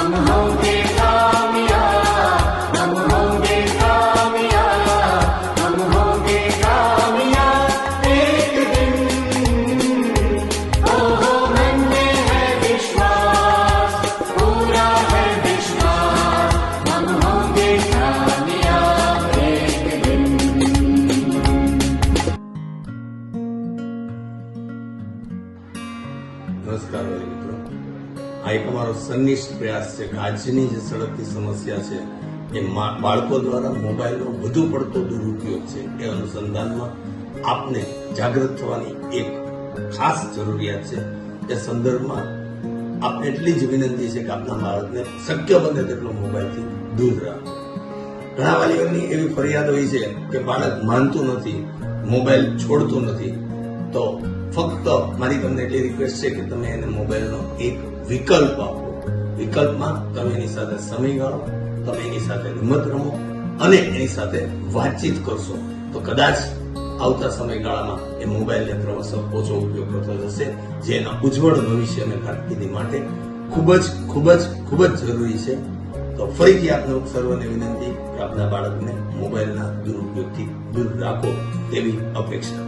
हम होंगे कामयाब, हम होंगे कामयाब, हम होंगे कामयाब एक दिन। ओ मन में है विश्वास, पूरा है विश्वास, हम होंगे कामयाब एक दिन। નમસ્કાર વાલી મિત્રો, આ એક અમારો સનિષ્ઠ પ્રયાસ છે કે આજની જે સળગતી સમસ્યા છે એ બાળકો દ્વારા મોબાઈલનો વધુ પડતો દુરુપયોગ છે એ અનુસંધાનમાં આપને જાગૃત થવાની એક ખાસ જરૂરિયાત છે. એ સંદર્ભમાં આપને એટલી જ વિનંતી છે કે આપના બાળકને શક્ય બને તેટલો મોબાઈલથી દૂર રાખો. ઘણા વાલીઓની એવી ફરિયાદ હોય છે કે બાળક માનતું નથી, મોબાઈલ છોડતું નથી. તો ફક્ત મારી તમને એટલી રિક્વેસ્ટ છે કે તમે એને મોબાઈલનો એક વિકલ્પ આપો. વિકલ્પમાં તમે એની સાથે સમય ગાળો, તમે એની સાથે રમત રમો અને એની સાથે વાતચીત કરશો તો કદાચ આવતા સમયગાળામાં એ મોબાઈલને ક્રમશઃ ઓછો ઉપયોગ કરતો જશે, જે એના ઉજ્જવળ ભવિષ્ય અને કારકિર્દી માટે ખૂબ જ જરૂરી છે. તો ફરીથી આપને સર્વને વિનંતી કે આપના બાળકને મોબાઈલના દુરુપયોગથી દૂર રાખો તેવી અપેક્ષા.